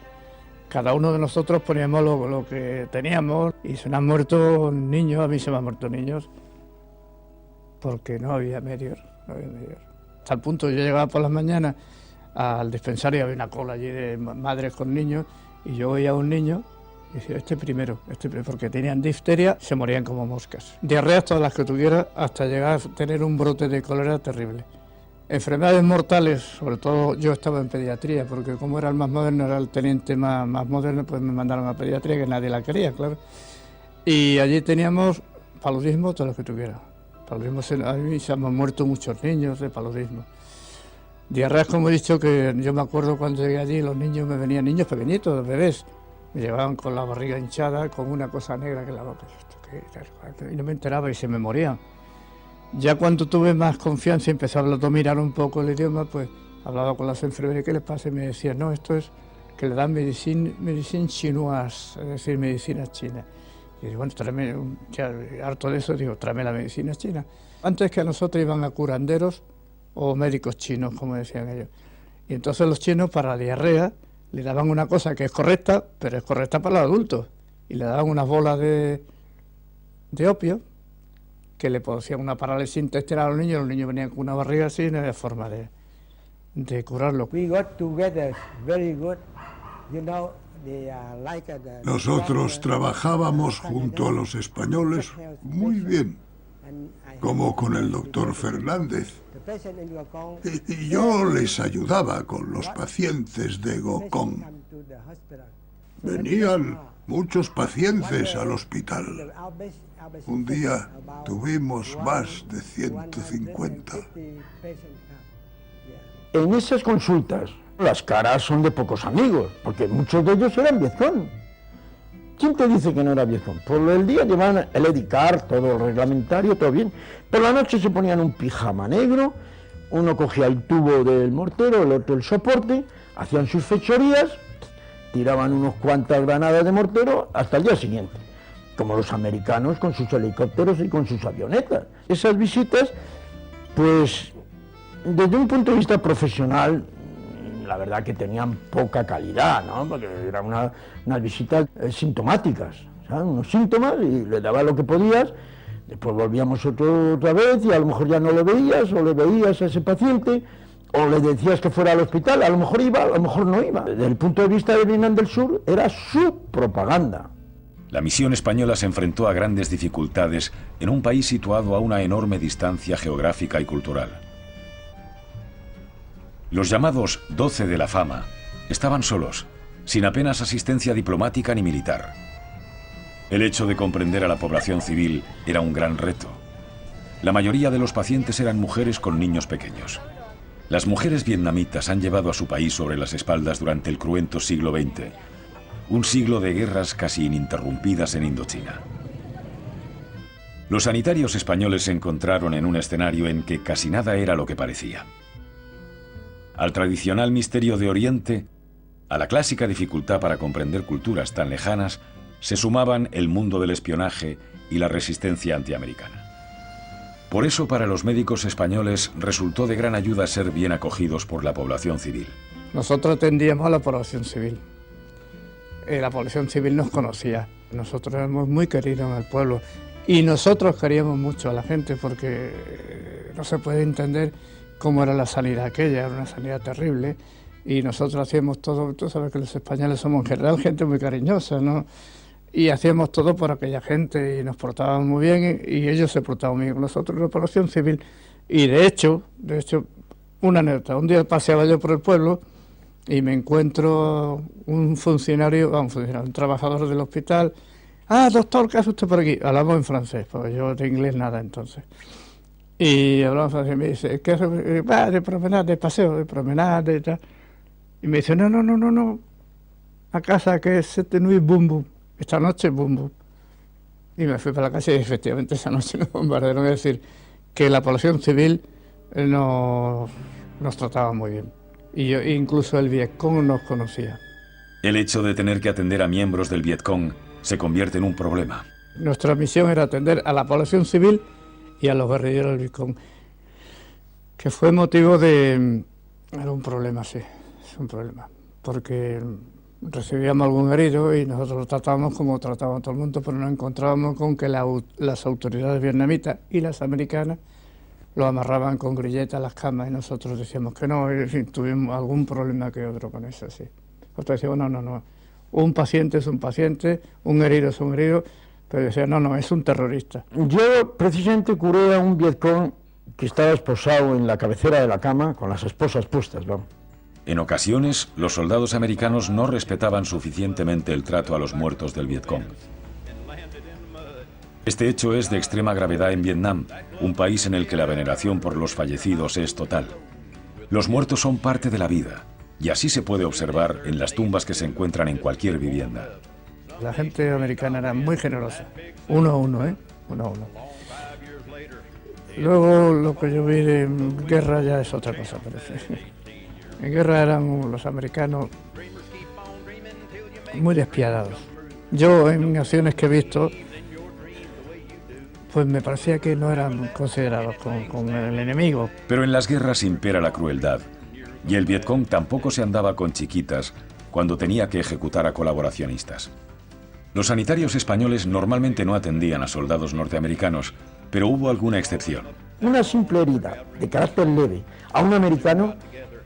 Cada uno de nosotros poníamos lo que teníamos, y se nos han muerto niños, a mí se me han muerto niños, porque no había medios, Hasta el punto yo llegaba por las mañanas al dispensario y había una cola allí de madres con niños, y yo veía a un niño y decía, este primero, porque tenían difteria, se morían como moscas. Diarreas todas las que tuviera, hasta llegar a tener un brote de cólera terrible. Enfermedades mortales, sobre todo yo estaba en pediatría, porque como era el más moderno, era el teniente más moderno, pues me mandaron a pediatría, que nadie la quería, claro. Y allí teníamos paludismo, todo lo que tuviera. Paludismo, a mí se han muerto muchos niños de paludismo. Diarreas, como he dicho, que yo me acuerdo cuando llegué allí, los niños me venían, niños pequeñitos, bebés, me llevaban con la barriga hinchada, con una cosa negra que la boca, y no me enteraba y se me morían. Ya cuando tuve más confianza y empecé a dominar un poco el idioma, pues hablaba con las enfermeras, ¿qué les pasa? Y me decían, no, esto es que le dan medicina chinoise, es decir, medicina china. Y digo, bueno, tráeme, ya harto de eso, digo, tráeme la medicina china. Antes que a nosotros iban a curanderos o médicos chinos, como decían ellos. Y entonces los chinos, para la diarrea, le daban una cosa que es correcta, pero es correcta para los adultos. Y le daban unas bolas de opio, que le producían una parálisis intestinal a los niños venían con una barriga así, y no había forma de curarlo. Nosotros trabajábamos junto a los españoles muy bien, como con el doctor Fernández. Y yo les ayudaba con los pacientes de Gokong. Venían muchos pacientes al hospital. Un día tuvimos más de 150. En esas consultas, las caras son de pocos amigos, porque muchos de ellos eran Vietcong. ¿Quién te dice que no era Vietcong? Por el día llevaban el EDICAR, todo reglamentario, todo bien. Por la noche se ponían un pijama negro, uno cogía el tubo del mortero, el otro el soporte, hacían sus fechorías, tiraban unos cuantas granadas de mortero hasta el día siguiente, como los americanos con sus helicópteros y con sus avionetas. Esas visitas, pues, desde un punto de vista profesional, la verdad que tenían poca calidad, ¿no? Porque eran unas visitas sintomáticas, ¿sabes? Unos síntomas y le dabas lo que podías, después volvíamos otra vez y a lo mejor ya no lo veías, o le veías a ese paciente, o le decías que fuera al hospital, a lo mejor iba, a lo mejor no iba. Desde el punto de vista de Vietnam del Sur, era su propaganda. La misión española se enfrentó a grandes dificultades en un país situado a una enorme distancia geográfica y cultural. Los llamados 12 de la fama estaban solos, sin apenas asistencia diplomática ni militar. El hecho de comprender a la población civil era un gran reto. La mayoría de los pacientes eran mujeres con niños pequeños. Las mujeres vietnamitas han llevado a su país sobre las espaldas durante el cruento siglo XX, un siglo de guerras casi ininterrumpidas en Indochina. Los sanitarios españoles se encontraron en un escenario en que casi nada era lo que parecía. Al tradicional misterio de Oriente, a la clásica dificultad para comprender culturas tan lejanas, se sumaban el mundo del espionaje y la resistencia antiamericana. Por eso, para los médicos españoles resultó de gran ayuda ser bien acogidos por la población civil. Nosotros atendíamos a la población civil. La población civil nos conocía. Nosotros éramos muy queridos en el pueblo y nosotros queríamos mucho a la gente, porque no se puede entender cómo era la sanidad aquella, era una sanidad terrible, y nosotros hacíamos todo. Tú sabes que los españoles somos en general gente muy cariñosa, ¿no? Y hacíamos todo por aquella gente y nos portábamos muy bien, y ellos se portaban bien con nosotros, la población civil. Y de hecho, una anécdota, un día paseaba yo por el pueblo y me encuentro un trabajador del hospital. Ah, doctor, ¿qué hace usted por aquí? Hablamos en francés, porque yo de inglés nada entonces. Y hablamos en francés y me dice, ¿qué hace? Va, de promenade, de paseo, de promenade y tal. Y me dice, no, a casa que es cette nuit boom boom, esta noche boom boom. Y me fui para la casa y efectivamente esa noche nos bombardearon. Es decir, que la población civil nos trataba muy bien. Y yo, incluso el Vietcong nos conocía. El hecho de tener que atender a miembros del Vietcong se convierte en un problema. Nuestra misión era atender a la población civil y a los guerrilleros del Vietcong, que fue motivo de... Era un problema, sí, es un problema, porque recibíamos algún herido y nosotros lo tratábamos como trataban todo el mundo, pero nos encontrábamos con que las autoridades vietnamitas y las americanas lo amarraban con grilletas a las camas y nosotros decíamos que no, y en fin, tuvimos algún problema que otro con eso, sí. Nosotros decíamos, no, un paciente es un paciente, un herido es un herido, pero decían, no, es un terrorista. Yo precisamente curé a un Vietcong que estaba esposado en la cabecera de la cama con las esposas puestas, ¿no? En ocasiones, los soldados americanos no respetaban suficientemente el trato a los muertos del Vietcong. Este hecho es de extrema gravedad en Vietnam, un país en el que la veneración por los fallecidos es total. Los muertos son parte de la vida, y así se puede observar en las tumbas que se encuentran en cualquier vivienda. La gente americana era muy generosa, uno a uno. Luego lo que yo vi de guerra ya es otra cosa, parece. En guerra eran los americanos muy despiadados. Yo en acciones que he visto, pues me parecía que no eran considerados con el enemigo. Pero en las guerras impera la crueldad, y el Vietcong tampoco se andaba con chiquitas cuando tenía que ejecutar a colaboracionistas. Los sanitarios españoles normalmente no atendían a soldados norteamericanos, pero hubo alguna excepción. Una simple herida de carácter leve a un americano,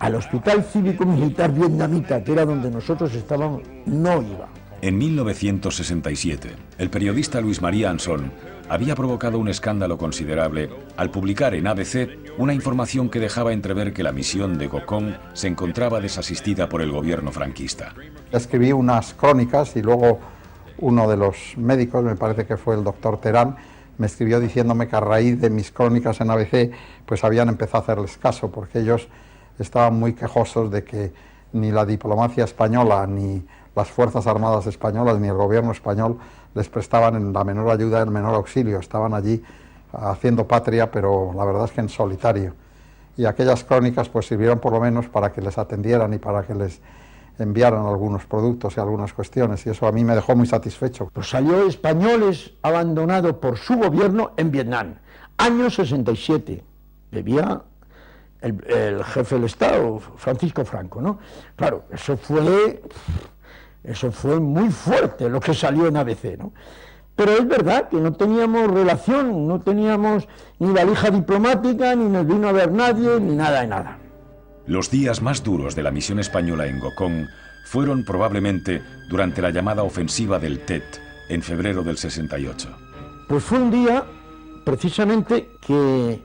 al Hospital Cívico Militar Vietnamita, que era donde nosotros estábamos, no iba. En 1967, el periodista Luis María Ansón había provocado un escándalo considerable al publicar en ABC una información que dejaba entrever que la misión de Gokong se encontraba desasistida por el gobierno franquista. Escribí unas crónicas y luego uno de los médicos, me parece que fue el doctor Terán, me escribió diciéndome que a raíz de mis crónicas en ABC pues habían empezado a hacerles caso, porque ellos estaban muy quejosos de que ni la diplomacia española, ni las Fuerzas Armadas españolas, ni el gobierno español les prestaban la menor ayuda, el menor auxilio. Estaban allí haciendo patria, pero la verdad es que en solitario. Y aquellas crónicas pues sirvieron por lo menos para que les atendieran y para que les enviaran algunos productos y algunas cuestiones, y eso a mí me dejó muy satisfecho. Pues salió españoles abandonado por su gobierno en Vietnam, año 67, debía el jefe del Estado, Francisco Franco, ¿no? Claro, eso fue muy fuerte lo que salió en ABC, ¿no? Pero es verdad que no teníamos relación, no teníamos ni valija diplomática, ni nos vino a ver nadie, ni nada de nada. Los días más duros de la misión española en Gokong fueron probablemente durante la llamada ofensiva del Tet, en febrero del 68. Pues fue un día, precisamente, que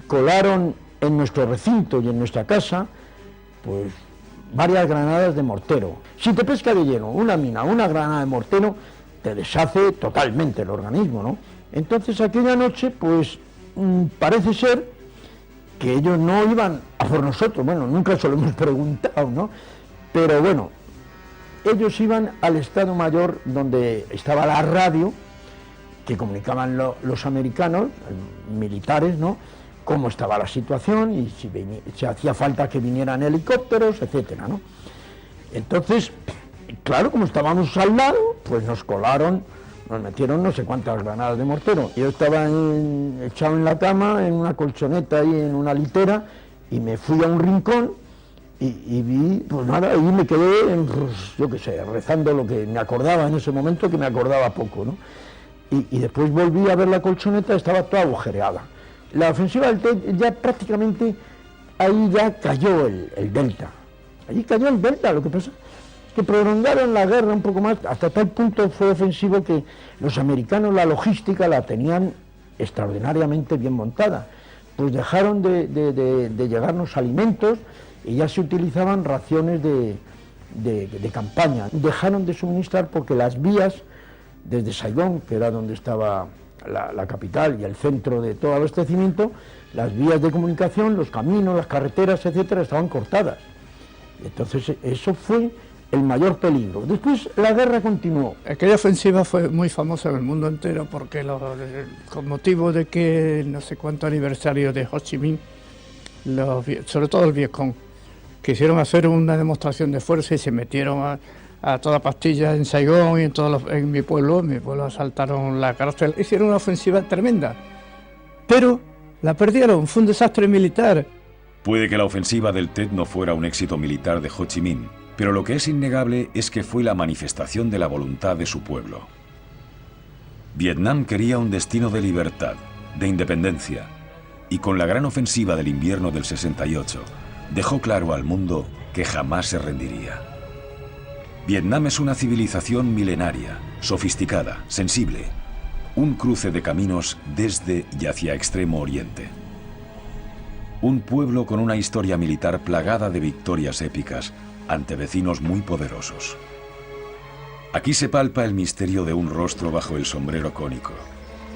colaron en nuestro recinto y en nuestra casa, pues, varias granadas de mortero. Si te pesca de lleno una mina, una granada de mortero, te deshace totalmente el organismo, ¿no? Entonces aquella noche, pues, parece ser que ellos no iban a por nosotros, bueno, nunca se lo hemos preguntado, ¿no? Pero bueno, ellos iban al Estado Mayor donde estaba la radio, que comunicaban los americanos, militares, ¿no?, cómo estaba la situación y si hacía falta que vinieran helicópteros, etcétera, ¿no? Entonces, claro, como estábamos al lado, pues nos colaron, nos metieron no sé cuántas granadas de mortero. Yo estaba echado en la cama, en una colchoneta ahí, en una litera, y me fui a un rincón y vi, pues nada, ahí me quedé, pues, yo qué sé, rezando lo que me acordaba en ese momento, que me acordaba poco, ¿no? Y después volví a ver la colchoneta, estaba toda agujereada. La ofensiva del Tet ya prácticamente, ahí ya cayó el Delta. Allí cayó el Delta, lo que pasa que prolongaron la guerra un poco más, hasta tal punto fue ofensivo que los americanos la logística la tenían extraordinariamente bien montada. Pues dejaron de llegarnos alimentos y ya se utilizaban raciones de campaña. Dejaron de suministrar porque las vías desde Saigón, que era donde estaba la capital y el centro de todo abastecimiento, las vías de comunicación, los caminos, las carreteras, etcétera, estaban cortadas. Entonces eso fue el mayor peligro. Después la guerra continuó. Aquella ofensiva fue muy famosa en el mundo entero porque con motivo de que no sé cuánto aniversario de Ho Chi Minh, sobre todo el Vietcong, quisieron hacer una demostración de fuerza y se metieron a toda pastilla en Saigón y en mi pueblo asaltaron la cárcel, hicieron una ofensiva tremenda, pero la perdieron, fue un desastre militar. Puede que la ofensiva del Tet no fuera un éxito militar de Ho Chi Minh, pero lo que es innegable es que fue la manifestación de la voluntad de su pueblo. Vietnam quería un destino de libertad, de independencia, y con la gran ofensiva del invierno del 68, dejó claro al mundo que jamás se rendiría. Vietnam es una civilización milenaria, sofisticada, sensible, un cruce de caminos desde y hacia Extremo Oriente. Un pueblo con una historia militar plagada de victorias épicas ante vecinos muy poderosos. Aquí se palpa el misterio de un rostro bajo el sombrero cónico,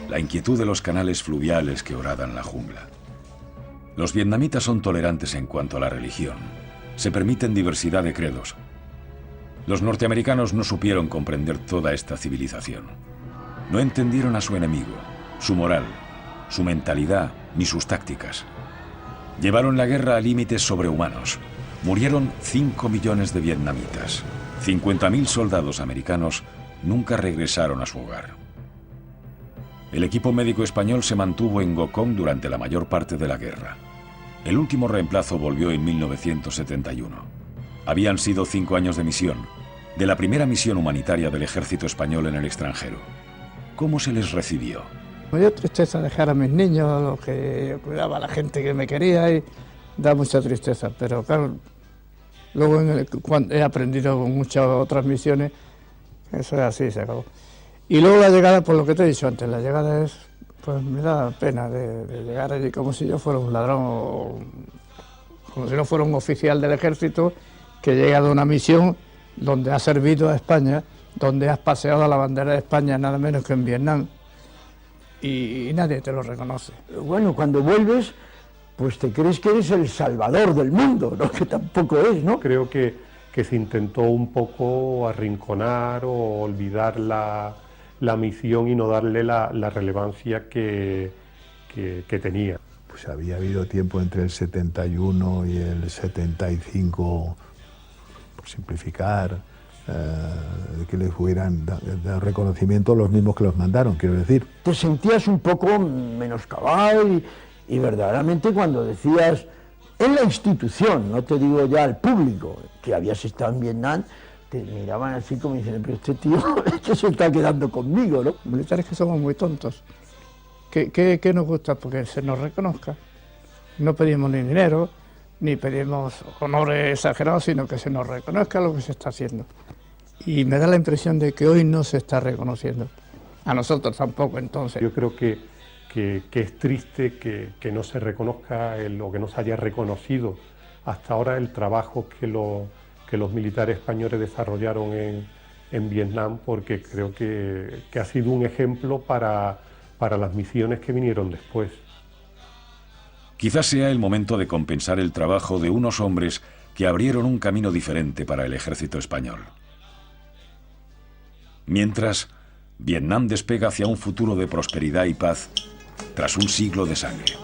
la inquietud de los canales fluviales que horadan la jungla. Los vietnamitas son tolerantes en cuanto a la religión. Se permiten diversidad de credos. Los norteamericanos no supieron comprender toda esta civilización. No entendieron a su enemigo, su moral, su mentalidad ni sus tácticas. Llevaron la guerra a límites sobrehumanos. Murieron 5 millones de vietnamitas. 50.000 soldados americanos nunca regresaron a su hogar. El equipo médico español se mantuvo en Gokong durante la mayor parte de la guerra. El último reemplazo volvió en 1971. Habían sido 5 años de misión, de la primera misión humanitaria del ejército español en el extranjero. ¿Cómo se les recibió? Me dio tristeza dejar a mis niños, a los que cuidaba, a la gente que me quería, y da mucha tristeza, pero claro, luego cuando he aprendido con muchas otras misiones, eso es así, se acabó. Y luego la llegada, por lo que te he dicho antes, la llegada es, pues me da pena de llegar allí como si yo fuera un ladrón, o como si no fuera un oficial del ejército que llega de una misión donde ha servido a España, donde has paseado la bandera de España nada menos que en Vietnam, y nadie te lo reconoce. Bueno, cuando vuelves, pues te crees que eres el salvador del mundo, ¿no? Que tampoco es, ¿no? Creo que se intentó un poco arrinconar o olvidar la misión y no darle la relevancia que tenía. Pues había habido tiempo entre el 71 y el 75, por simplificar, que les hubieran dado reconocimiento los mismos que los mandaron, quiero decir. Te sentías un poco menoscabado y verdaderamente cuando decías en la institución, no te digo ya al público, que habías estado en Vietnam, te miraban así como diciendo, pero este tío es que se está quedando conmigo, ¿no? Militares que somos muy tontos. ¿Qué nos gusta? Porque se nos reconozca. No pedimos ni dinero, ni pedimos honores exagerados, sino que se nos reconozca lo que se está haciendo. Y me da la impresión de que hoy no se está reconociendo. A nosotros tampoco, entonces. Yo creo que es triste que no se reconozca o que no se haya reconocido hasta ahora el trabajo que los militares españoles desarrollaron en Vietnam, porque creo que ha sido un ejemplo para las misiones que vinieron después. Quizás sea el momento de compensar el trabajo de unos hombres que abrieron un camino diferente para el ejército español. Mientras, Vietnam despega hacia un futuro de prosperidad y paz tras un siglo de sangre.